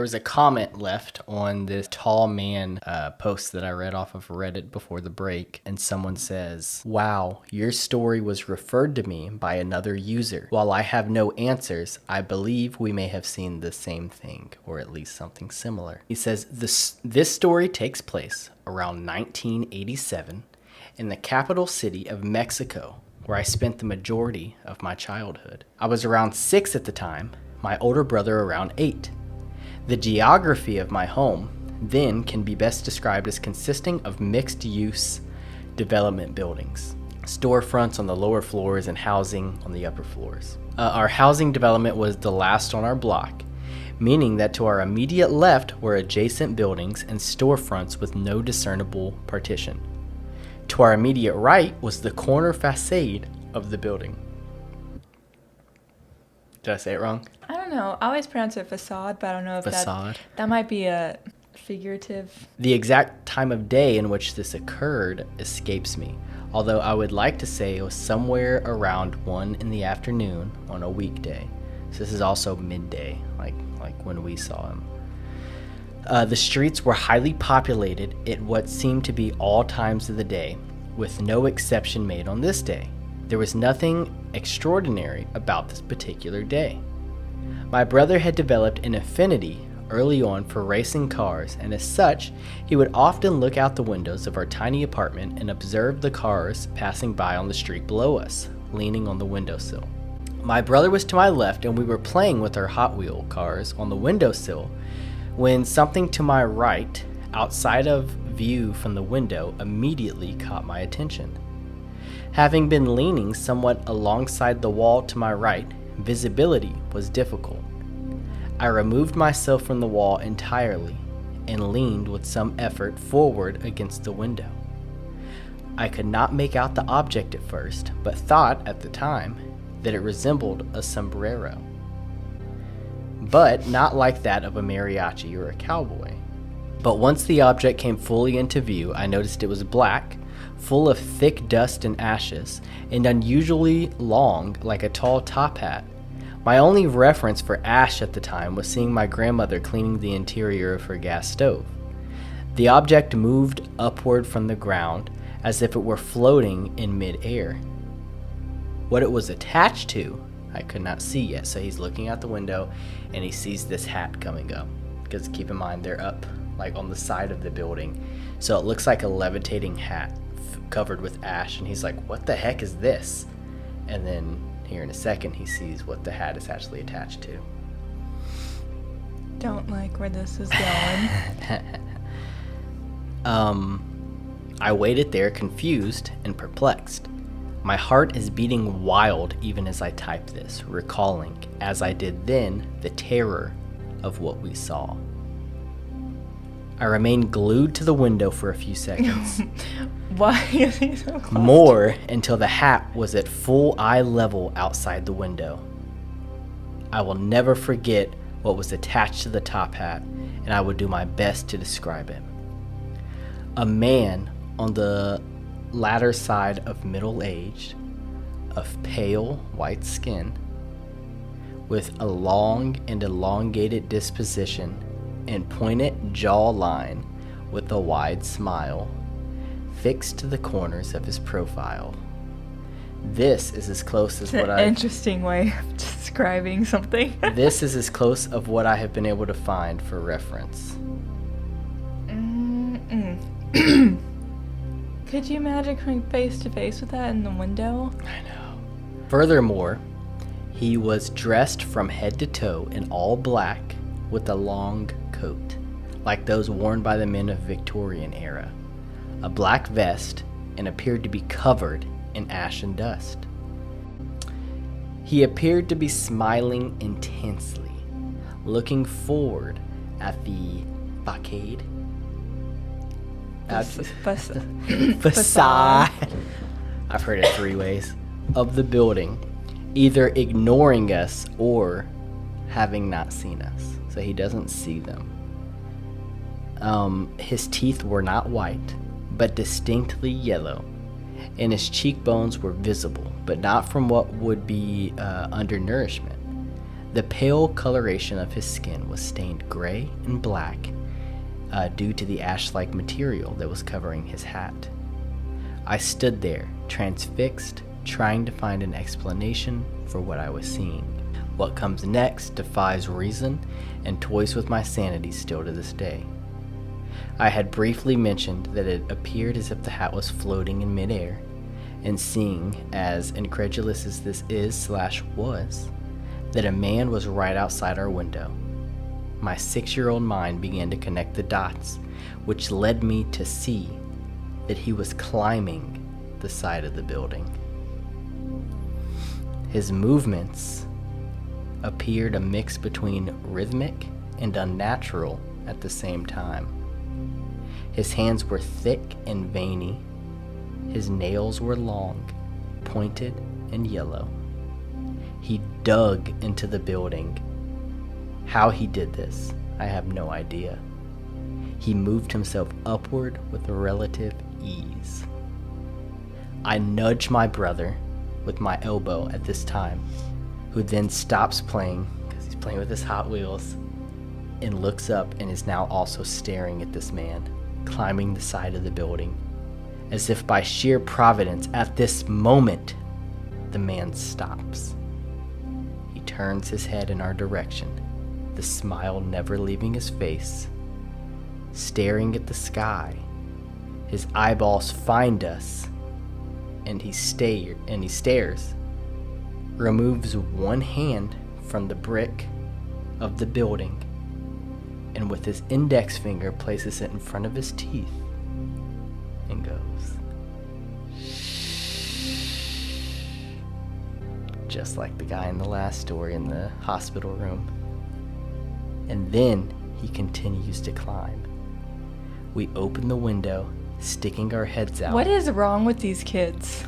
There was a comment left on this tall man post that I read off of Reddit before the break, and someone says, "Wow, your story was referred to me by another user. While I have no answers, I believe we may have seen the same thing, or at least something similar." He says, this story takes place around 1987 in the capital city of Mexico, where I spent the majority of my childhood. I was around 6 at the time, my older brother around 8. The geography of my home then can be best described as consisting of mixed-use development buildings, storefronts on the lower floors and housing on the upper floors. Our housing development was the last on our block, meaning that to our immediate left were adjacent buildings and storefronts with no discernible partition. To our immediate right was the corner facade of the building. Did I say it wrong? I don't know. I always pronounce it facade, but I don't know if Facade. that might be a figurative. The exact time of day in which this occurred escapes me, although I would like to say it was somewhere around 1 in the afternoon on a weekday. So this is also midday, like when we saw him. The streets were highly populated at what seemed to be all times of the day, with no exception made on this day. There was nothing extraordinary about this particular day. My brother had developed an affinity early on for racing cars, and as such, he would often look out the windows of our tiny apartment and observe the cars passing by on the street below us, leaning on the windowsill. My brother was to my left, and we were playing with our Hot Wheel cars on the windowsill when something to my right, outside of view from the window, immediately caught my attention. Having been leaning somewhat alongside the wall to my right, visibility was difficult. I removed myself from the wall entirely and leaned with some effort forward against the window. I could not make out the object at first, but thought at the time that it resembled a sombrero, but not like that of a mariachi or a cowboy. But once the object came fully into view, I noticed it was black, full of thick dust and ashes, and unusually long like a tall top hat. My only reference for ash at the time was seeing my grandmother cleaning the interior of her gas stove. The object moved upward from the ground as if it were floating in mid-air. What it was attached to, I could not see yet, so he's looking out the window and he sees this hat coming up. Because keep in mind, they're up like on the side of the building, so it looks like a levitating hat covered with ash, and he's like, "What the heck is this?" And then here in a second he sees what the hat is actually attached to. Don't like where this is going. I waited there confused and perplexed. My heart is beating wild even as I type this, recalling, as I did then, the terror of what we saw. I remained glued to the window for a few seconds. Why is he so close? More, until the hat was at full eye level outside the window. I will never forget what was attached to the top hat, and I will do my best to describe it. A man on the latter side of middle-aged, of pale white skin, with a long and elongated disposition and pointed jawline, with a wide smile fixed to the corners of his profile. This is as close as what I... Interesting way of describing something. This is as close of what I have been able to find for reference. Could you imagine coming face to face with that in the window? I know. Furthermore, he was dressed from head to toe in all black with a long coat, like those worn by the men of Victorian era, a black vest, and appeared to be covered in ash and dust. He appeared to be smiling intensely, looking forward at the facade. Facade. I've heard it 3 ways. Of the building, either ignoring us or having not seen us. So he doesn't see them. His teeth were not white, but distinctly yellow, and his cheekbones were visible, but not from what would be undernourishment. The pale coloration of his skin was stained gray and black due to the ash-like material that was covering his hat. I stood there, transfixed, trying to find an explanation for what I was seeing. What comes next defies reason and toys with my sanity still to this day. I had briefly mentioned that it appeared as if the hat was floating in midair, and seeing, as incredulous as this is/was, that a man was right outside our window. My 6-year-old mind began to connect the dots, which led me to see that he was climbing the side of the building. His movements appeared a mix between rhythmic and unnatural at the same time. His hands were thick and veiny. His nails were long, pointed, and yellow. He dug into the building. How he did this, I have no idea. He moved himself upward with relative ease. I nudged my brother with my elbow at this time, who then stops playing, because he's playing with his Hot Wheels, and looks up and is now also staring at this man, climbing the side of the building. As if by sheer providence, at this moment, the man stops. He turns his head in our direction, the smile never leaving his face, staring at the sky. His eyeballs find us, and he stares, removes one hand from the brick of the building, and with his index finger places it in front of his teeth and goes, just like the guy in the last story in the hospital room. And then he continues to climb. We open the window, sticking our heads out. What is wrong with these kids?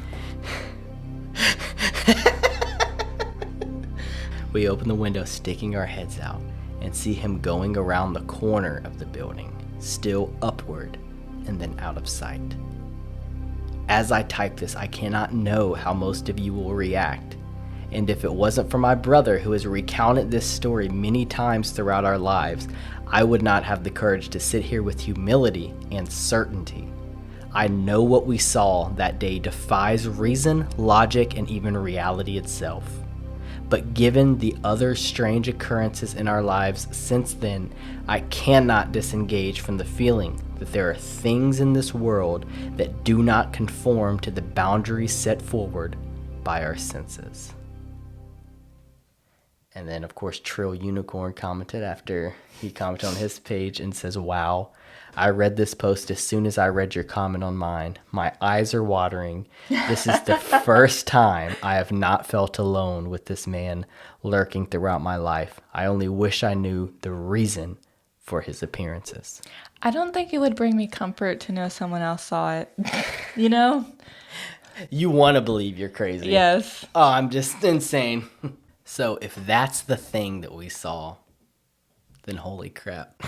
We open the window, sticking our heads out, and see him going around the corner of the building, still upward, and then out of sight. As I type this, I cannot know how most of you will react. And if it wasn't for my brother, who has recounted this story many times throughout our lives, I would not have the courage to sit here with humility and certainty. I know what we saw that day defies reason, logic, and even reality itself. But given the other strange occurrences in our lives since then, I cannot disengage from the feeling that there are things in this world that do not conform to the boundaries set forward by our senses. And then, of course, Trill Unicorn commented after he commented on his page and says, "Wow, I read this post as soon as I read your comment on mine. My eyes are watering. This is the first time I have not felt alone with this man lurking throughout my life. I only wish I knew the reason for his appearances." I don't think it would bring me comfort to know someone else saw it. You know? You want to believe you're crazy. Yes. Oh, I'm just insane. So if that's the thing that we saw, then holy crap.